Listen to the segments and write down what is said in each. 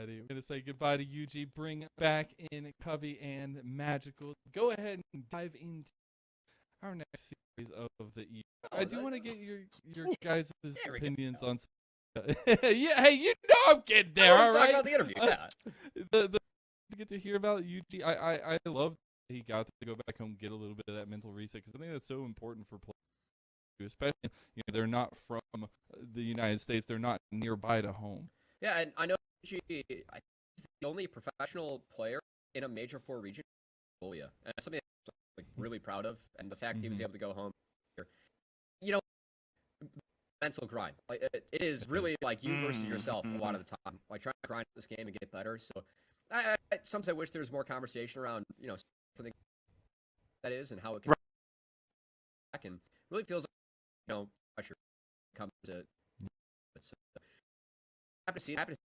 Alrighty, we're gonna say goodbye to UG. Bring back in Covey and Magical. Go ahead and dive into our next series of the E. I do want to get your guys' opinions on. Yeah, hey, you know I'm getting there. All right. About the interview. Yeah. the get to hear about UG. I love that he got to go back home, get a little bit of that mental reset, because I think that's so important for players, especially they're not from the United States. They're not nearby to home. Yeah, and I know UG. He's the only professional player in a Major 4 region in Mongolia, and that's something I'm really proud of. And the fact he was able to go home here, mental grind. Like it is really like you versus yourself a lot of the time. Like trying to grind this game and get better. So I sometimes I wish there was more conversation around something that is and how it can back and really feels like pressure comes to. So, happy to see it.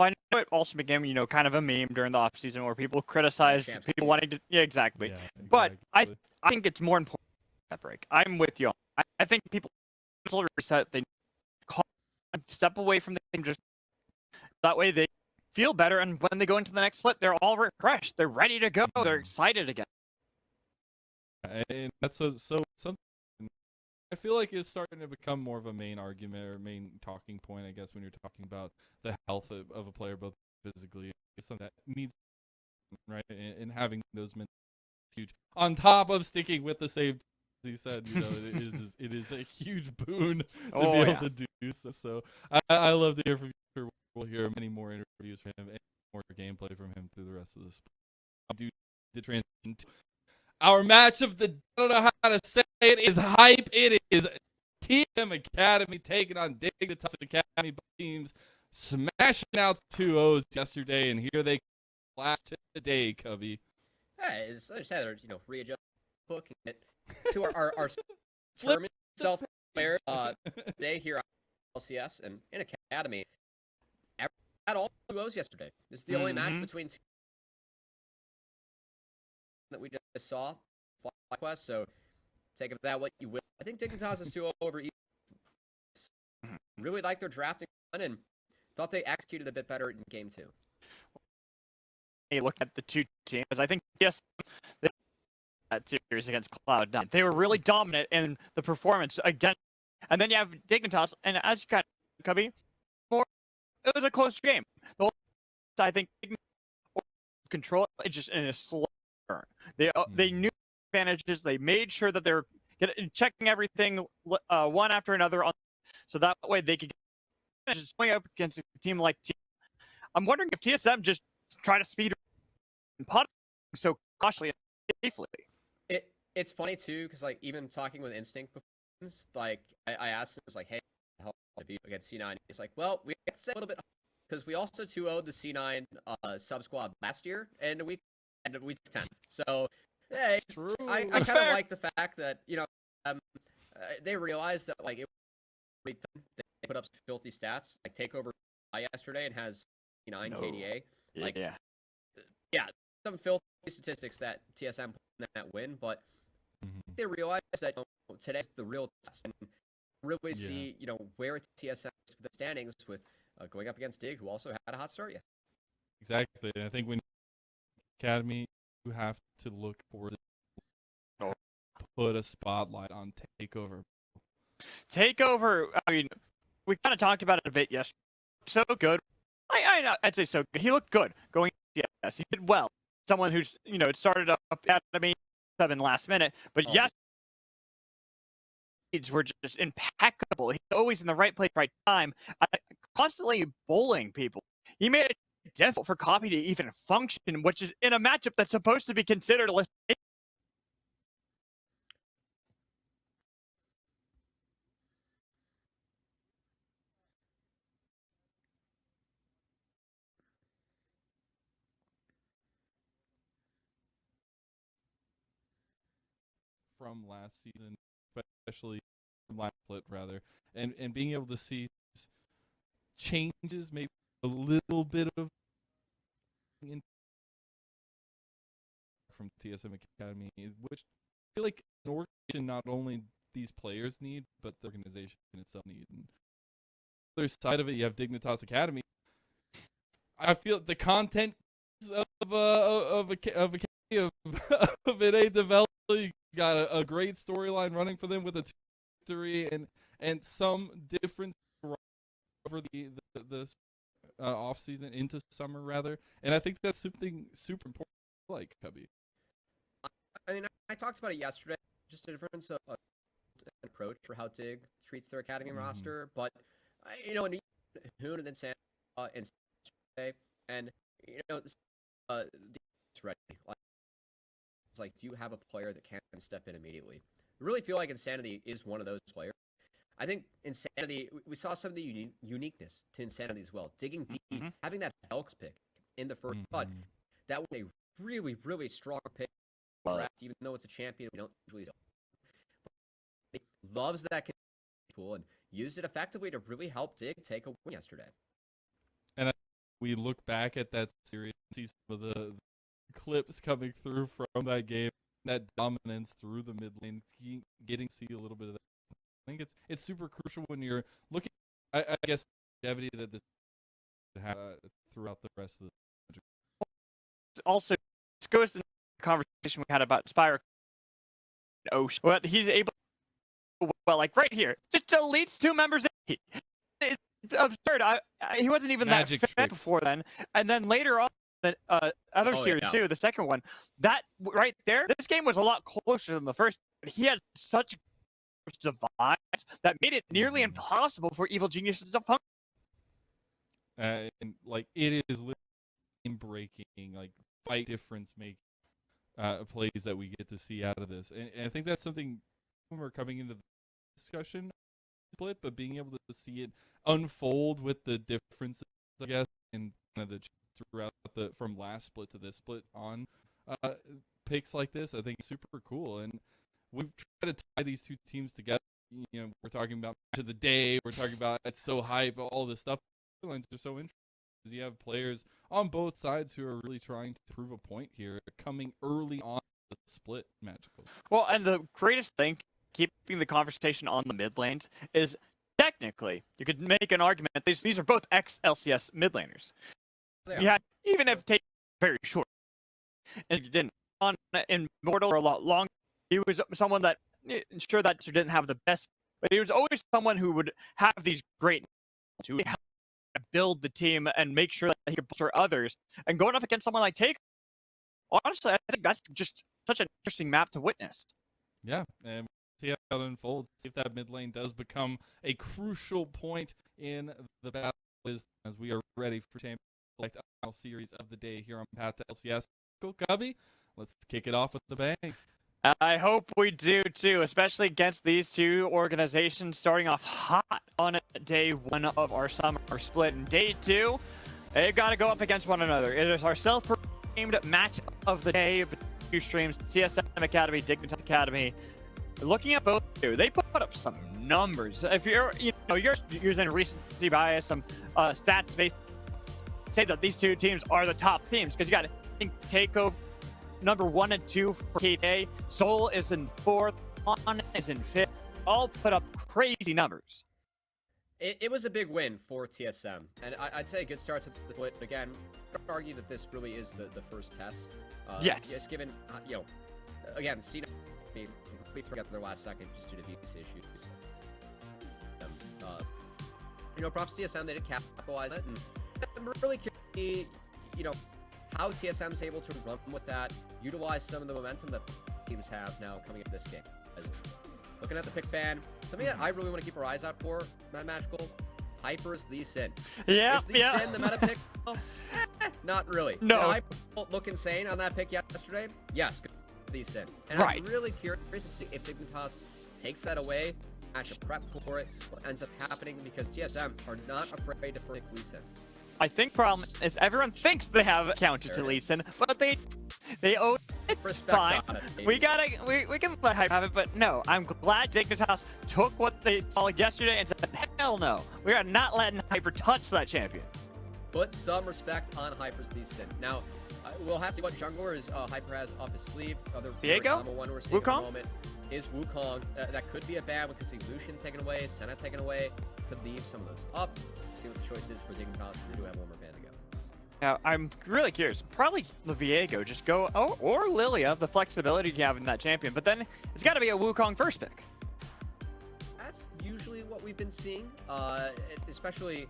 I know it also became, kind of a meme during the offseason where people criticize people wanting to. Yeah, exactly. But I think it's more important that break. I'm with you. I think people reset. They step away from the game just that way they feel better, and when they go into the next split, they're all refreshed. They're ready to go. They're excited again. And that's so something. I feel like it's starting to become more of a main argument or main talking point, I guess, when you're talking about the health of a player, both physically. It's something that needs, right? And having those mental huge. On top of sticking with the same, as he said, it is a huge boon to be able to do so. So I love to hear from you. We'll hear many more interviews from him and more gameplay from him through the rest of this. I'll do the transition to our match of the, I don't know how to say it, is hype. It is TSM Academy taking on Dignitas Academy teams, smashing out 2-0s yesterday, and here they flash today, Covey. Hey, I just had to, readjust the book and get to our tournament self player today here on LCS and in Academy. Had all 2-0s yesterday. This is the only match between two that we just saw. FlyQuest, so take of that what you will. I think Dignitas is 2-0 over East. Really like their drafting and thought they executed a bit better in game 2. Hey, look at the two teams. I think yes, that series against Cloud9, they were really dominant in the performance against. And then you have Dignitas, and as you got Cubby, it was a close game. The whole, I think control it just in a slow burn. They knew advantages. They made sure that they're checking everything one after another, so that way they could get going up against a team like TSM. I'm wondering if TSM just try to speed and pot so cautiously and safely. It's funny too because like even talking with Instinct before, like I asked him, I was like, hey, how to be against C9? He's like, well, we have to say a little bit because we also 2-0'd the C9 sub squad last year and we ended week 10. So yeah, I kind of like the fact that they realized that like they put up some filthy stats like takeover yesterday and has 9 KDA. Like yeah, some filthy statistics that TSM put in that win, but they realized that today's the real test and really see where TSM is with the standings with going up against Dig, who also had a hot start. Exactly, and I think when Academy, you have to look for put a spotlight on Takeover. Takeover. I mean, we kind of talked about it a bit yesterday. So good. I'd say so good. He looked good going. Yes, he did well. Someone who's it started up Academy 7 last minute, but yes, were just impeccable. He's always in the right place, right time, constantly bullying people. He made it difficult for Copy to even function, which is in a matchup that's supposed to be considered a from last season, especially from last split rather, and being able to see changes, maybe a little bit of from TSM Academy, which I feel like an organization not only these players need, but the organization itself need. And the other side of it, you have Dignitas Academy. I feel the content of an A developer. You got a great storyline running for them with a 2-3 and some difference over the off season into summer rather. And I think that's something super important. Like Cubby. I mean, I talked about it yesterday. Just a difference of approach for how Dig treats their academy roster. But and Hoon and then Sam and and it's ready. It's like, do you have a player that can step in immediately? I really feel like Insanity is one of those players. I think Insanity, we saw some of the uniqueness to Insanity as well. Digging deep, having that Elks pick in the first cut, that was a really, really strong pick draft, even though it's a champion we don't usually see. He loves that tool and used it effectively to really help Dig take a win yesterday. And we look back at that series, see some of the clips coming through from that game, that dominance through the mid lane, getting to see a little bit of that. I think it's super crucial when you're looking. I guess the longevity that this throughout the rest of the. Also, this goes to the conversation we had about Spyro. Ocean, but he's able. Well, like right here, just deletes 2 members. It's absurd. He wasn't even Magic that fit tricks. before then, and then later on. The other series too, the second one, that right there, this game was a lot closer than the first. But he had such device that made it nearly impossible for evil geniuses to function. And like it is game breaking, like fight difference making plays that we get to see out of this, and I think that's something when we're coming into the discussion split, but being able to see it unfold with the differences, I guess, and kind of the throughout from last split to this split on picks like this, I think is super cool. And we've tried to tie these two teams together. We're talking about to the day. We're talking about it's so hype, all this stuff. The lines are so interesting because you have players on both sides who are really trying to prove a point here, coming early on the split magical. Well, and the greatest thing, keeping the conversation on the mid lane, is technically you could make an argument that these are both ex-LCS mid laners. Yeah, even if taken very short, and he didn't on Immortal for a lot longer. He was someone that sure that didn't have the best, but he was always someone who would have these great to build the team and make sure that he could bolster others. And going up against someone like Taker, honestly, I think that's just such an interesting map to witness. Yeah, and see how it unfolds. See if that mid lane does become a crucial point in the battle as we are ready for champion. Select final series of the day here on Path to LCS. Cool, Cubby. Let's kick it off with the bang. I hope we do too, especially against these two organizations starting off hot on day 1 of our summer split. And day 2, they've got to go up against one another. It is our self-proclaimed match of the day between 2 streams, TSM Academy, Dignitas Academy. Looking at both two, they put up some numbers. If you're using recency bias, some stats based, say that these 2 teams are the top teams because you got Takeover number 1 and 2 for KDA. Soul is in 4th, On is in 5th. All put up crazy numbers. It was a big win for TSM, and I'd say a good start to the split. Again, I would argue that this really is the first test. Yes. Just given, again, C9 we threw out their last second just due to these issues. Props to TSM, they did capitalize it, and I'm really curious, how TSM is able to run with that, utilize some of the momentum that teams have now coming into this game. Looking at the pick ban, something that I really want to keep our eyes out for, Mad Magical, Hyper's Lee Sin. Yeah, Is Lee Sin the meta pick? Not really. No. Did Hyper look insane on that pick yesterday? Yes, good Lee Sin. And right. I'm really curious to see if Dignitas takes that away, match a prep for it, what ends up happening, because TSM are not afraid to pick Lee Sin. I think problem is everyone thinks they have a counter to Lee Sin, but they owe it. It's fine. We can let Hype have it, but no, I'm glad Dignitas took what they saw yesterday and said, hell no, we are not letting Hyper touch that champion. Put some respect on Hyper's Lee Sin. Now, we'll have to see what junglers Hyper has up his sleeve. Diego? One we're seeing Wukong? at the moment is Wukong. That could be a ban. We could see Lucian taken away, Senna taken away. Could leave some of those up. See what the choice is for Dignitas. They do have one more ban to go. Now, I'm really curious. Probably the Viego, just go, or Lilia, the flexibility you have in that champion. But then it's got to be a Wukong first pick. That's usually what we've been seeing, especially,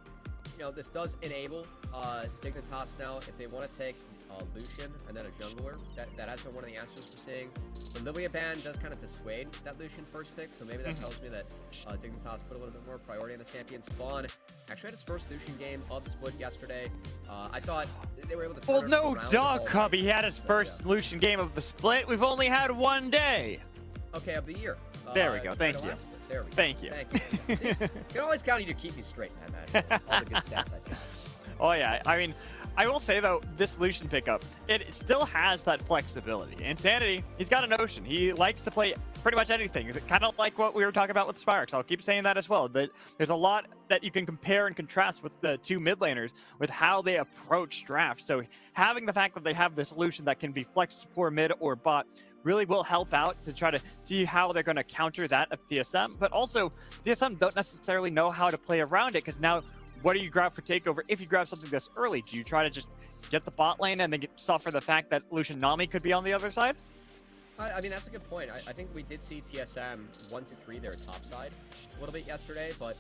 this does enable Dignitas now if they want to take Lucian and then a jungler. That has been one of the answers we're seeing. The Lilia ban does kind of dissuade that Lucian first pick, so maybe that tells me that Dignitas put a little bit more priority on the champion. Spawn actually had his first Lucian game of the split yesterday. I thought they were able to turn Well, it no, around dog the ball Cub. right. He had his So, first yeah. Lucian game of the split. We've only had one day. Okay, of the year. There we go. compared Thank to you. last split. There we go. Thank you. Thank you. See, can always count you to keep me straight, man. All the good stats I got. Oh, yeah. I mean, I will say, though, this Lucian pickup, it still has that flexibility. Insanity, he's got a notion. He likes to play pretty much anything. Kind of like what we were talking about with Spyrex. I'll keep saying that as well. That there's a lot that you can compare and contrast with the two mid laners with how they approach draft. So having the fact that they have this Lucian that can be flexed for mid or bot really will help out to try to see how they're going to counter that of TSM. But also, TSM don't necessarily know how to play around it, because now what do you grab for takeover if you grab something this early? Do you try to just get the bot lane and then suffer the fact that Lucian Nami could be on the other side? I mean, that's a good point. I think we did see TSM 1-3 their top side a little bit yesterday, but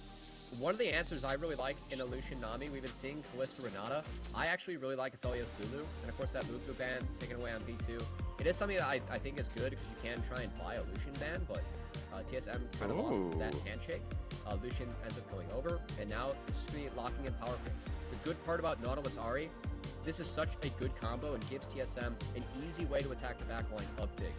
one of the answers I really like in a Lucian Nami, we've been seeing Kalista Renata. I actually really like Aphelios Lulu, and of course that Lulu ban taken away on B2. It is something that I think is good because you can try and buy a Lucian ban, but TSM kind of lost that handshake. Lucian ends up going over, and now it's just going to be locking in power picks. The good part about Nautilus Ahri, this is such a good combo and gives TSM an easy way to attack the backline of Dig.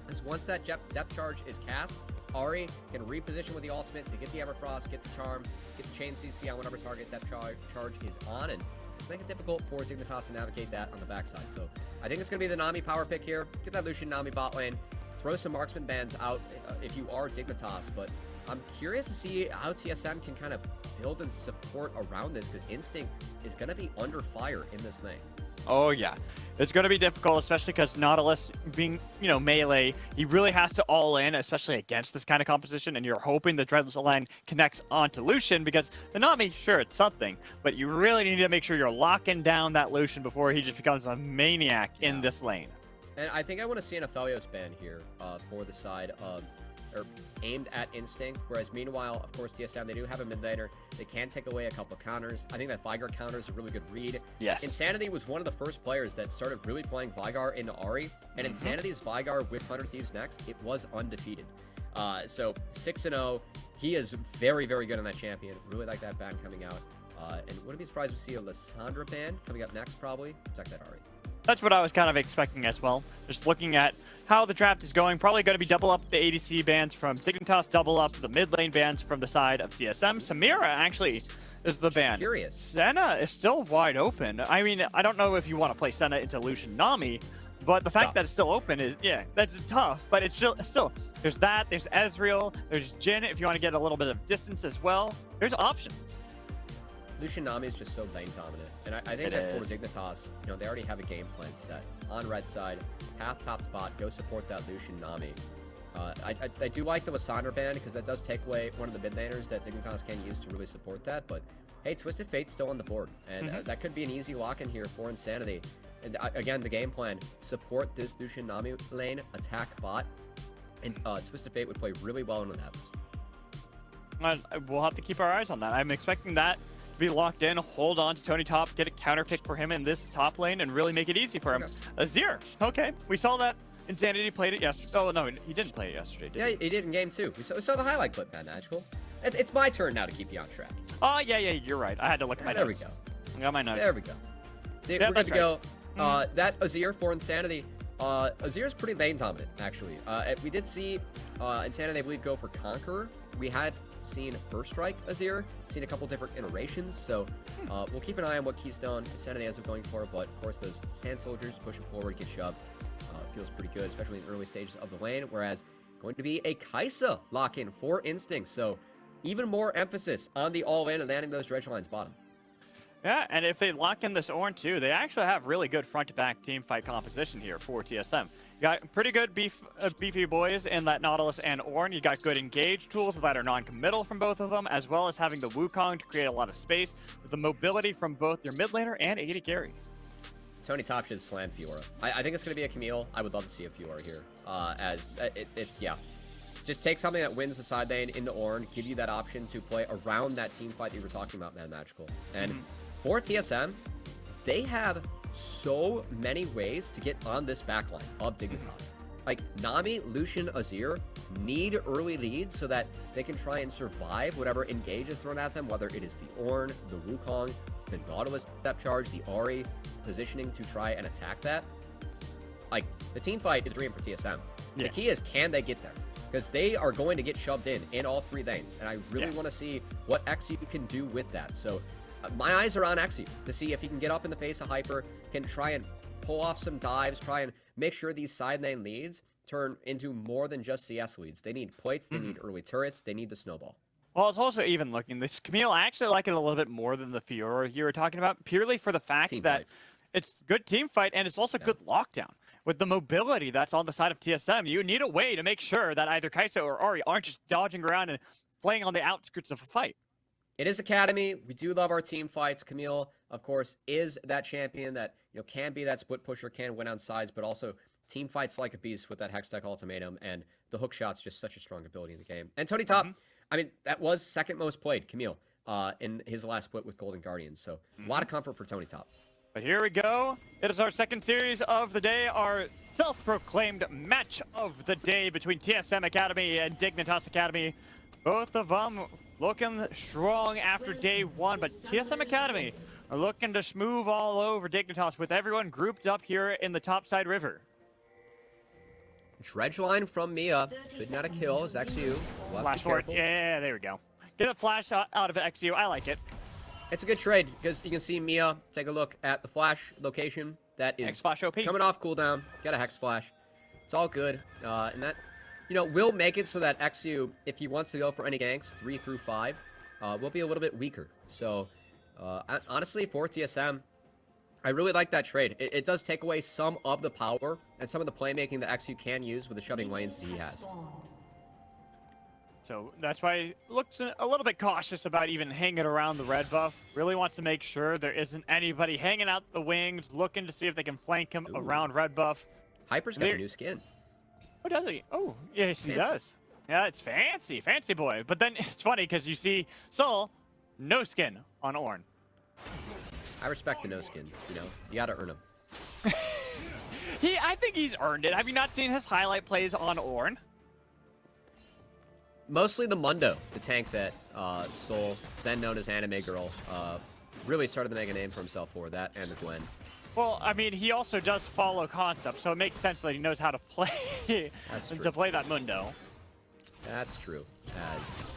Because once that depth charge is cast, Ahri can reposition with the ultimate to get the Everfrost, get the Charm, get the Chain CC on whatever target depth charge is on, and make it difficult for Dignitas to navigate that on the backside. So I think it's going to be the Nami power pick here. Get that Lucian Nami bot lane. Throw some marksman bans out if you are Dignitas, but I'm curious to see how TSM can kind of build and support around this, because Instinct is going to be under fire in this lane. Oh, yeah. It's going to be difficult, especially because Nautilus being, melee, he really has to all in, especially against this kind of composition, and you're hoping the Dreadless line connects onto Lucian, because the Nami, sure, it's something, but you really need to make sure you're locking down that Lucian before he just becomes a maniac in this lane. And I think I want to see an Aphelios ban here for the side of, or aimed at Instinct, whereas meanwhile, of course, TSM, they do have a mid laner. They can take away a couple of counters. I think that Vigar counter is a really good read. Yes. Insanity was one of the first players that started really playing Vigar into Ahri, and Insanity's Vigar with 100 Thieves next, it was undefeated. So 6-0, he is very, very good on that champion. Really like that ban coming out. And wouldn't be surprised to see a Lissandra ban coming up next, probably. Protect that Ahri. That's what I was kind of expecting as well. Just looking at how the draft is going, probably going to be double up the ADC bans from Dignitas, double up the mid lane bans from the side of TSM. Samira actually is the ban. Curious. Senna is still wide open. I mean, I don't know if you want to play Senna into Lucian Nami, but the fact that it's still open is, yeah, that's tough. But it's still there's that, there's Ezreal, there's Jhin if you want to get a little bit of distance as well. There's options. Lucian Nami is just so lane dominant, and I think that for Dignitas, they already have a game plan set on red side, path top to bot, go support that Lucian Nami. I do like the Lissandra ban because that does take away one of the mid laners that Dignitas can use to really support that. But hey, Twisted Fate's still on the board, and that could be an easy lock in here for Insanity. And again, the game plan: support this Lucian Nami lane, attack bot, and Twisted Fate would play really well when it happens. We'll have to keep our eyes on that. I'm expecting that to be locked in, hold on to Tony Top, get a counter pick for him in this top lane, and really make it easy for him. Azir, okay. We saw that Insanity played it yesterday. Oh, no, he didn't play it yesterday, did he did in game 2. We saw the highlight clip, man, Magical. It's my turn now to keep you on track. Oh, yeah, you're right. I had to look at my notes. There we go. I got my notes. There we go. See, we're good to go. That Azir for Insanity. Azir's pretty lane dominant, actually. We did see Insanity, I believe, go for Conqueror. We had seen First Strike Azir, seen a couple different iterations, so we'll keep an eye on what Keystone Insanity ends up going for, but of course those Sand Soldiers pushing forward, get shoved, feels pretty good, especially in the early stages of the lane, whereas going to be a Kai'Sa lock-in for Instinct, so even more emphasis on the all-in and landing those dredge lines bottom. Yeah, and if they lock in this Ornn too, they actually have really good front-to-back team fight composition here for TSM. You got pretty good beefy boys in that Nautilus and Ornn. You got good engage tools that are non-committal from both of them, as well as having the Wukong to create a lot of space with the mobility from both your mid laner and AD carry. Tony Top should slam Fiora. I think it's going to be a Camille. I would love to see a Fiora here. Yeah. Just take something that wins the side lane into Ornn, give you that option to play around that team fight that you were talking about, man, Magical. And for TSM, they have so many ways to get on this backline of Dignitas. Like, Nami, Lucian, Azir need early leads so that they can try and survive whatever engage is thrown at them, whether it is the Ornn, the Wukong, the Nautilus step charge, the Ahri positioning to try and attack that. Like, the team fight is a dream for TSM. Yeah. The key is, can they get there? Because they are going to get shoved in all 3 lanes, and I really want to see what XU can do with that. So my eyes are on XU to see if he can get up in the face of Hyper, can try and pull off some dives, try and make sure these side lane leads turn into more than just CS leads. They need plates, they need early turrets, they need the snowball. Well, it's also even looking, this Camille, I actually like it a little bit more than the Fiora you were talking about, purely for the fact that it's good team fight, and it's also good lockdown. With the mobility that's on the side of TSM, you need a way to make sure that either Kai'Sa or Ahri aren't just dodging around and playing on the outskirts of a fight. It is Academy. We do love our team fights. Camille, of course, is that champion that can be that split pusher, can win on sides, but also team fights like a beast with that Hextech ultimatum, and the hook shot's just such a strong ability in the game. And Tony Top, I mean, that was second most played, Camille, in his last split with Golden Guardians. So a lot of comfort for Tony Top. But here we go. It is our second series of the day, our self-proclaimed match of the day between TSM Academy and Dignitas Academy. Both of them looking strong after day 1, but TSM Academy are looking to move all over Dignitas with everyone grouped up here in the topside river. Dredge line from Mia. Could not a kill as XU. Flash forward. Yeah, there we go. Get a flash out of XU. I like it. It's a good trade because you can see Mia take a look at the flash location that is Hex-Flash OP. coming off cooldown. Got a Hex Flash. It's all good. And that, will make it so that XU, if he wants to go for any ganks, 3 through 5, will be a little bit weaker. So, honestly, for TSM, I really like that trade. It does take away some of the power and some of the playmaking that XU can use with the shoving lanes that he has. So that's why he looks a little bit cautious about even hanging around the red buff. Really wants to make sure there isn't anybody hanging out the wings, looking to see if they can flank him around red buff. Hyper's got a new skin. Oh, does he? Oh, yes, he does. Yeah, it's fancy. Fancy boy. But then it's funny because you see Sol, no skin on Ornn. I respect the no skin, you gotta earn him. I think he's earned it. Have you not seen his highlight plays on Ornn? Mostly the Mundo, the tank that Sol, then known as Anime Girl, really started to make a name for himself for that, and the Gwen. Well, I mean, he also does follow concept, so it makes sense that he knows how to play that Mundo. That's true. As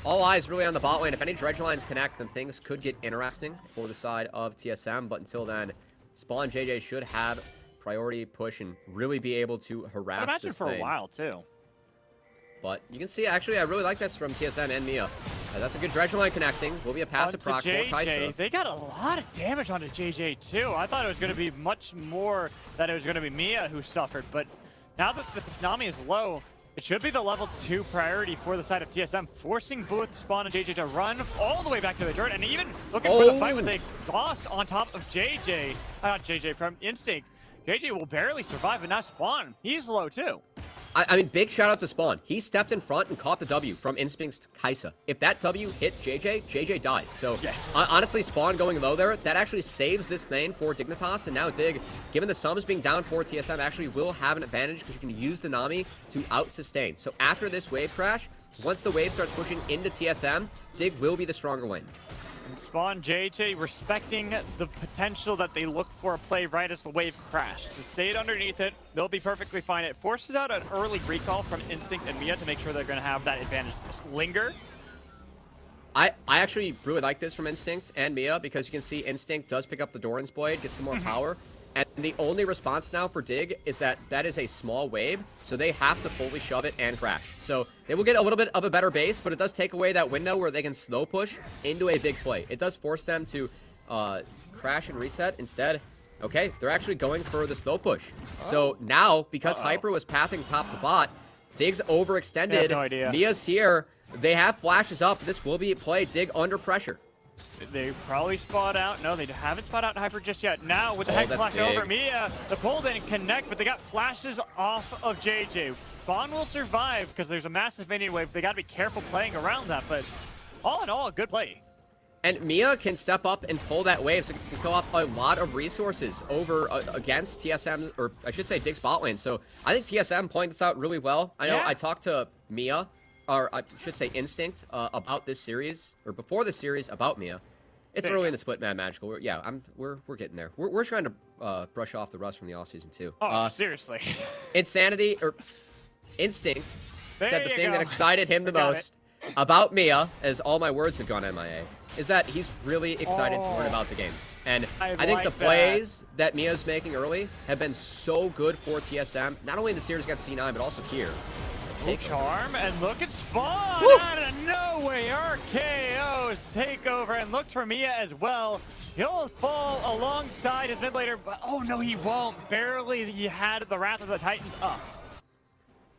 all eyes really on the bot lane. If any dredge lines connect, then things could get interesting for the side of TSM. But until then, Spawn JJ should have priority push and really be able to harass this for thing. a while too. But you can see, actually, I really like this from TSM and Mia. That's a good dredge line connecting. Will be a passive proc for Kai'Sa. They got a lot of damage onto JJ too. I thought it was going to be much more that it was going to be Mia who suffered. But now that the Nami is low, it should be the level 2 priority for the side of TSM, forcing both Spawn and JJ to run all the way back to the dirt, and even looking for the fight with a exhaust on top of JJ. Not JJ, from Instinct. JJ will barely survive, and now Spawn, he's low too. I mean, big shout out to Spawn. He stepped in front and caught the W from Instinct's Kai'Sa. If that W hit JJ, JJ dies. So, honestly, Spawn going low there, that actually saves this lane for Dignitas. And now Dig, given the sums being down for TSM, actually will have an advantage because you can use the Nami to out-sustain. So after this wave crash, once the wave starts pushing into TSM, Dig will be the stronger lane. And Spawn JJ respecting the potential that they look for a play right as the wave crashed. They stayed underneath it, they'll be perfectly fine. It forces out an early recall from Instinct and Mia to make sure they're going to have that advantage. Just linger. I actually really like this from Instinct and Mia because you can see Instinct does pick up the Doran's Blade, get some more power. And the only response now for Dig is that is a small wave, so they have to fully shove it and crash. So they will get a little bit of a better base, but it does take away that window where they can slow push into a big play. It does force them to crash and reset. Instead, okay, they're actually going for the slow push. So now, because Hyper was pathing top to bot, Dig's overextended. No idea. Mia's here. They have flashes up. This will be a play. Dig under pressure. They probably spot out. No, they haven't spot out Hyper just yet. Now with the hex that's flash big. over Mia, the pull didn't connect, but they got flashes off of JJ. Spawn will survive because there's a massive minion wave. They got to be careful playing around that, but all in all, a good play. And Mia can step up and pull that wave, so it can kill off a lot of resources over against TSM, or I should say Dig's bot lane. So I think TSM pointed this out really well. I know I talked to Mia, or I should say Instinct, about this series, or before the series about Mia. It's early in the split, man, Magical. We're getting there. We're trying to brush off the rust from the offseason too. Oh, seriously. Insanity, or Instinct, said the thing that excited him the Got most about Mia, as all my words have gone MIA, is that he's really excited to learn about the game. And I think the plays that Mia's making early have been so good for TSM, not only in the series against C9, but also here. Charm, and look at Spawn out of nowhere. RKO's takeover, and look for Mia as well. He'll fall alongside his mid laner, but oh no, he won't. Barely he had the Wrath of the Titans up.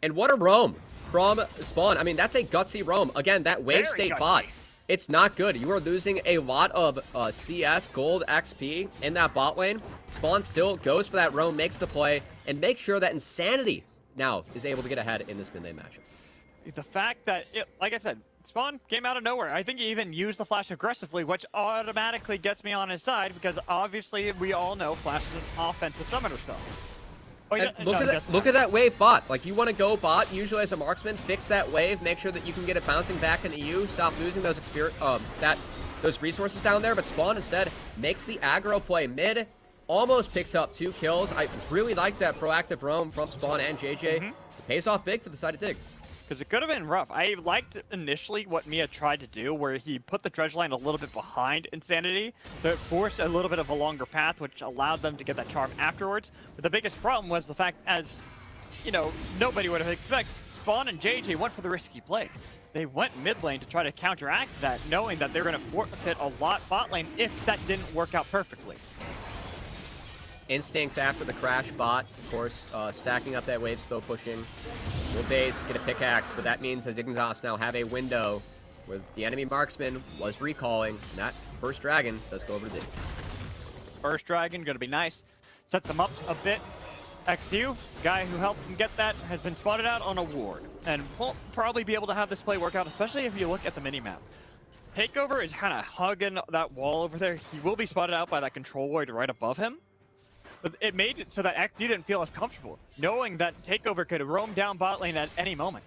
And what a roam from Spawn. I mean, that's a gutsy roam. Again, that wave state bot, it's not good. You are losing a lot of CS, gold, XP in that bot lane. Spawn still goes for that roam, makes the play, and makes sure that Insanity now is able to get ahead in this mid lane matchup. The fact that, like I said, Spawn came out of nowhere. I think he even used the flash aggressively, which automatically gets me on his side, because obviously we all know Flash is an offensive summoner stuff. Look at that wave bot. Like, you want to go bot, usually as a marksman, fix that wave, make sure that you can get it bouncing back into you, stop losing those those resources down there. But Spawn instead makes the aggro play mid, almost picks up 2 kills. I really like that proactive roam from Spawn and JJ. It pays off big for the side of Dig. Because it could have been rough. I liked initially what Mia tried to do, where he put the dredge line a little bit behind Insanity, so it forced a little bit of a longer path, which allowed them to get that charm afterwards. But the biggest problem was the fact, as you know, nobody would have expected, Spawn and JJ went for the risky play. They went mid lane to try to counteract that, knowing that they're going to forfeit a lot bot lane if that didn't work out perfectly. Instinct after the crash bot, of course, stacking up that wave, slow pushing. Will base, get a pickaxe, but that means that Dignitas now have a window where the enemy marksman was recalling, and that first dragon does go over to Dig. First dragon, going to be nice. Sets them up a bit. XU, guy who helped him get that, has been spotted out on a ward, and won't probably be able to have this play work out, especially if you look at the minimap. Takeover is kind of hugging that wall over there. He will be spotted out by that control ward right above him. But it made it so that XU didn't feel as comfortable, knowing that Takeover could roam down bot lane at any moment.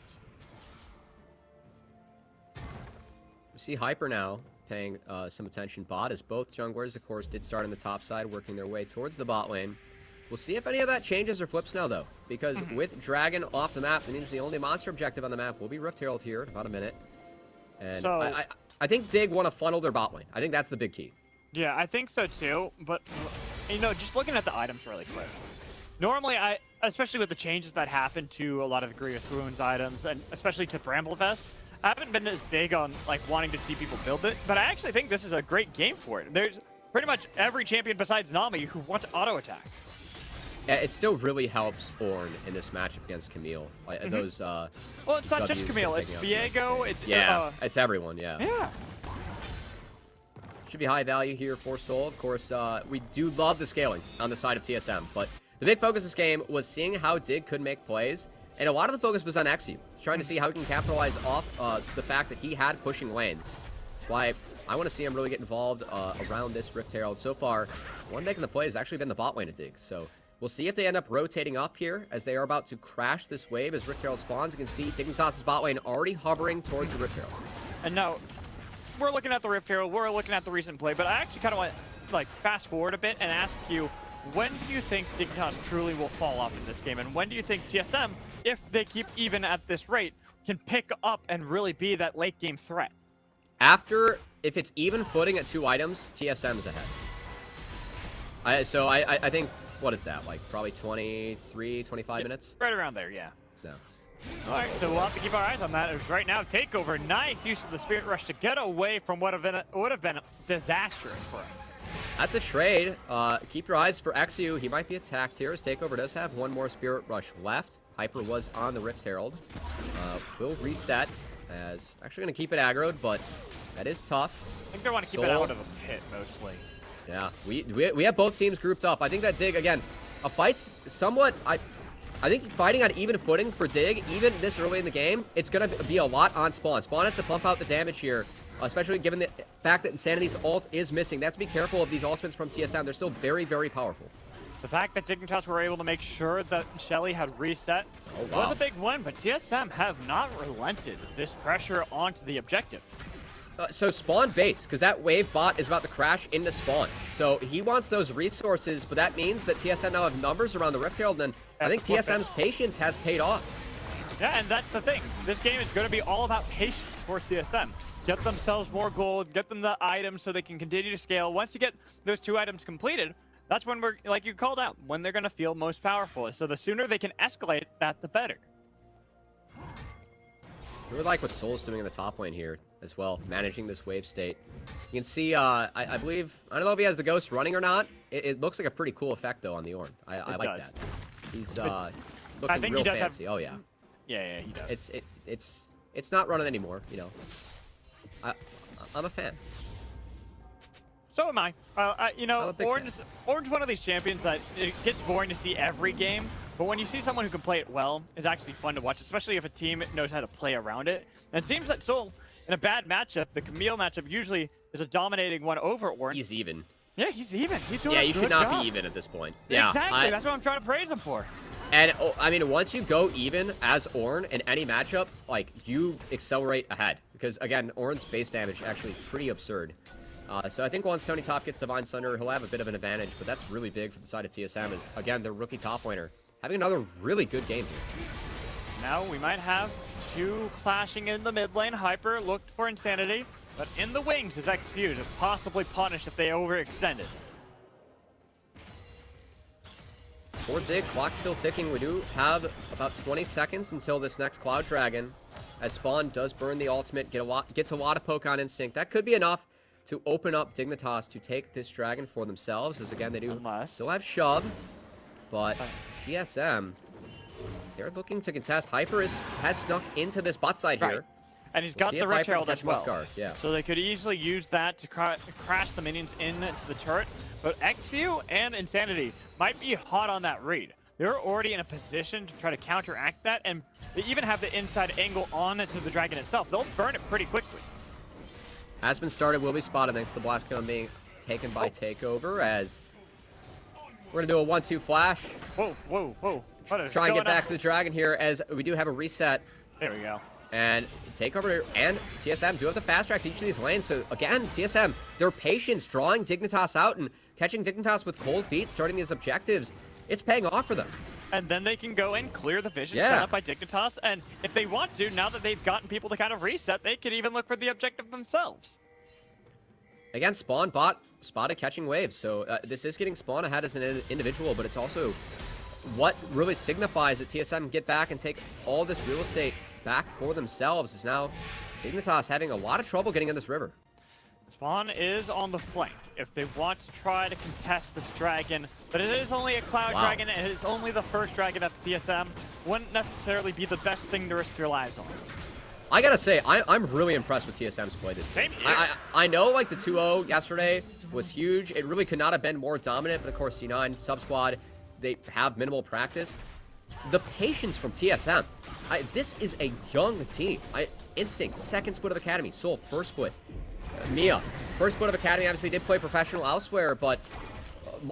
We see Hyper now paying some attention bot, as both junglers, of course, did start on the top side, working their way towards the bot lane. We'll see if any of that changes or flips now, though, because with Dragon off the map, it means the only monster objective on the map will be Rift Herald here in about a minute. And so, I think Dig want to funnel their bot lane. I think that's the big key. Yeah, I think so too, but, you know, just looking at the items really quick. Normally, especially with the changes that happened to a lot of the Grievous Wounds items, and especially to Bramblefest, I haven't been as big on, like, wanting to see people build it, but I actually think this is a great game for it. There's pretty much every champion besides Nami who wants auto-attack. Yeah, it still really helps Ornn in this matchup against Camille. Like, those, well, it's not just Camille, it's Viego, it's... Yeah, it's everyone, yeah. Yeah. Should be high value here for Soul. Of course, we do love the scaling on the side of TSM, but the big focus this game was seeing how Dig could make plays, and a lot of the focus was on XU, trying to see how he can capitalize off the fact that he had pushing lanes. That's why I want to see him really get involved around this Rift Herald. So far, one making the play has actually been the bot lane of Dig, so we'll see if they end up rotating up here as they are about to crash this wave as Rift Herald spawns. You can see Dignitas' bot lane already hovering towards the Rift Herald. And now, we're looking at the Rift Herald, we're looking at the recent play, but I actually kind of want to, like, fast forward a bit and ask you, when do you think Dignitas truly will fall off in this game? And when do you think TSM, if they keep even at this rate, can pick up and really be that late game threat? If it's even footing at 2 items, TSM is ahead. So I think, what is that, like probably 23, 25 minutes? Right around there, yeah. No. All right, so we'll have to keep our eyes on that. As right now, Takeover, nice use of the Spirit Rush to get away from what would have been disastrous for him. That's a trade. Keep your eyes for XU. He might be attacked here. His takeover does have one more Spirit Rush left. Hyper was on the Rift Herald. Will reset as actually going to keep it aggroed, but that is tough. I think they want to keep it out of a pit mostly. Yeah, we have both teams grouped up. I think that Dig, again, a fight's somewhat... I think fighting on even footing for Dig, even this early in the game, it's going to be a lot on Spawn. Spawn has to pump out the damage here, especially given the fact that Insanity's ult is missing. They have to be careful of these ultimates from TSM. They're still very, very powerful. The fact that Dignitas were able to make sure that Shelly had reset was a big win, but TSM have not relented this pressure onto the objective. So Spawn base, because that wave bot is about to crash into Spawn. So he wants those resources, but that means that TSM now have numbers around the Rift Herald, and I think TSM's patience has paid off. Yeah, and that's the thing. This game is going to be all about patience for TSM. Get themselves more gold, get them the items so they can continue to scale. Once you get those 2 items completed, that's when we're, like you called out, when they're going to feel most powerful. So the sooner they can escalate that, the better. I really like what Soul's doing in the top lane here as well, managing this wave state. You can see, I believe, I don't know if he has the Ghost running or not. It looks like a pretty cool effect, though, on the Ornn. I like that. He's looking real fancy. Oh, yeah. Yeah, he does. It's not running anymore, you know. I'm a fan. So am I. You know, Ornn's one of these champions that it gets boring to see every game, but when you see someone who can play it well, it's actually fun to watch, especially if a team knows how to play around it. And it seems that Soul, in a bad matchup, the Camille matchup usually is a dominating one over Ornn. He's even. Yeah, he's even. He's doing yeah, a you good should not job. be even at this point. Yeah, exactly. That's what I'm trying to praise him for. And, I mean, once you go even as Ornn in any matchup, like, you accelerate ahead. Because, again, Ornn's base damage actually pretty absurd. So I think once Tony Top gets Divine Sunder, he'll have a bit of an advantage, but that's really big for the side of TSM is, again, their rookie top laner having another really good game here. Now we might have 2 clashing in the mid lane. Hyper looked for Insanity, but in the wings is XU to possibly punish if they overextended. For Dig, clock still ticking. We do have about 20 seconds until this next Cloud Dragon, as Spawn does burn the ultimate, gets a lot of poke on Instinct. That could be enough to open up Dignitas to take this dragon for themselves, as again they do still have shove, but TSM, they're looking to contest. Hyper has snuck into this bot side here. And he's got the Rift Herald as well. Yeah. So they could easily use that to crash the minions into the turret, but XU and Insanity might be hot on that read. They're already in a position to try to counteract that, and they even have the inside angle on to the dragon itself. They'll burn it pretty quickly. Has been started, will be spotted thanks to the blast cone being taken by Takeover, as we're going to do a 1-2 flash. Whoa. What is Try and going get back on? to the dragon here, as we do have a reset. There we go. And Takeover and TSM do have the fast track to each of these lanes. So again, TSM, their patience drawing Dignitas out and catching Dignitas with cold feet, starting these objectives. It's paying off for them. And then they can go and clear the vision set up by Dignitas. And if they want to, now that they've gotten people to kind of reset, they could even look for the objective themselves. Again, Spawn bot spotted catching waves. So this is getting Spawn ahead as an individual, but it's also what really signifies that TSM get back and take all this real estate back for themselves, is now Dignitas having a lot of trouble getting in this river. Spawn is on the flank if they want to try to contest this dragon, but it is only a cloud dragon, and it is only the first dragon at TSM. Wouldn't necessarily be the best thing to risk your lives on. I gotta say, I'm really impressed with TSM's play this Same game. here. I know, like, the 2-0 yesterday was huge. It really could not have been more dominant, but of course, C9, sub-squad, they have minimal practice. The patience from TSM. This is a young team. Instinct, second split of Academy. Soul, first split. Mia, first split of Academy, obviously did play professional elsewhere, but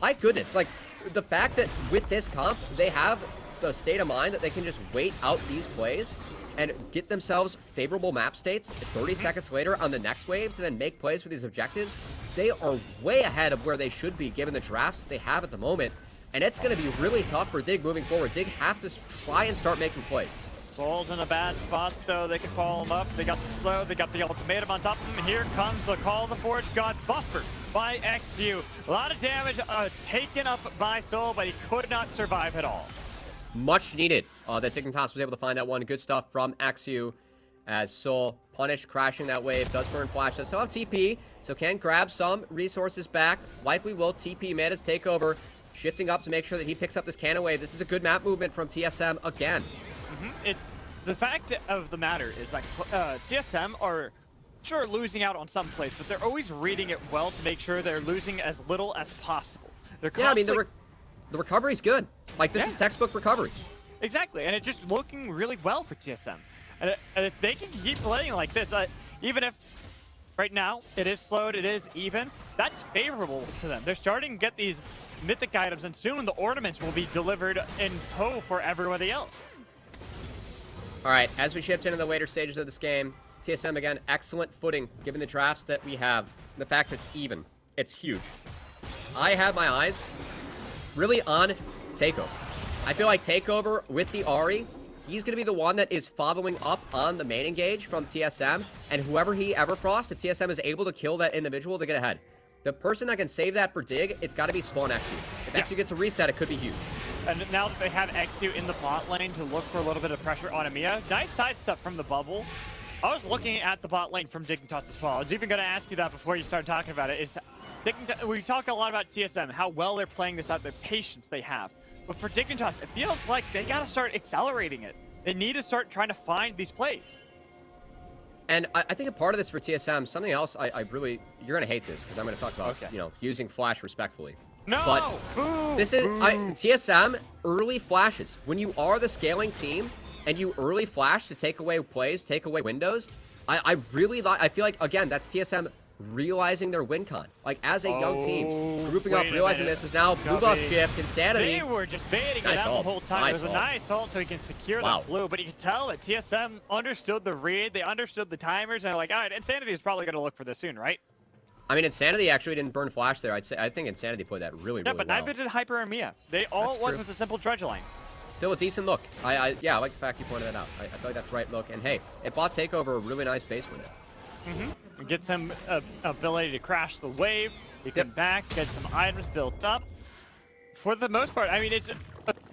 my goodness, like, the fact that with this comp, they have the state of mind that they can just wait out these plays and get themselves favorable map states 30 seconds later on the next wave to then make plays for these objectives. They are way ahead of where they should be given the drafts that they have at the moment, and it's going to be really tough for Dig moving forward. Dig have to try and start making plays. Soul's in a bad spot, though. They can follow him up. They got the slow. They got the ultimatum on top of them. Here comes the Call of the Forge God, buffered by XU. A lot of damage taken up by Soul, but he could not survive at all. Much needed that Dignitas was able to find that one. Good stuff from XU as Soul punished, crashing that wave. Does burn flash. Does still have TP. So can grab some resources back. Likely will TP Manda's takeover. Shifting up to make sure that he picks up this cannon wave. This is a good map movement from TSM again. It's the fact of the matter is that TSM are sure losing out on some plays, but they're always reading it well to make sure they're losing as little as possible. Yeah, I mean, the recovery's good. Like, this is textbook recovery. Exactly, and it's just looking really well for TSM. And if they can keep playing like this, even if right now it is slowed, it is even, that's favorable to them. They're starting to get these mythic items, and soon the ornaments will be delivered in tow for everybody else. All right, as we shift into the later stages of this game, TSM, again, excellent footing, given the drafts that we have. The fact that it's even. It's huge. I have my eyes really on Takeover. I feel like Takeover with the Ahri, he's going to be the one that is following up on the main engage from TSM, and whoever he Everfrost, if TSM is able to kill that individual to get ahead. The person that can save that for Dig, it's got to be Spawn Exu. If Exu gets a reset, it could be huge. And now that they have Exu in the bot lane to look for a little bit of pressure on Amiya, nice sidestep from the bubble. I was looking at the bot lane from Dignitas as well. I was even going to ask you that before you started talking about it. We talk a lot about TSM, how well they're playing this out, the patience they have. But for Dignitas, it feels like they got to start accelerating it. They need to start trying to find these plays. And I think a part of this for TSM, something else I really, you're going to hate this because I'm going to talk about, you know, using flash respectfully. No! But this is, TSM, early flashes. When you are the scaling team and you early flash to take away plays, take away windows, I really like, I feel like, again, that's TSM realizing their win con. Like, as a young team, grouping up, realizing this is now blue buff shift, Insanity. They were just baiting it out the whole time. It was a nice ult so he can secure that blue, but you can tell that TSM understood the read, they understood the timers, and they're like, all right, Insanity is probably going to look for this soon, right? I mean, Insanity actually didn't burn flash there. I think Insanity played that really well. Yeah, but neither did Hyper and Mia. All it was a simple dredge line. Still a decent look. Yeah, I like the fact you pointed that out. I feel like that's the right look. And hey, it bought Takeover a really nice base with it. It gets him ability to crash the wave. He can back, get some items built up. For the most part, I mean, it's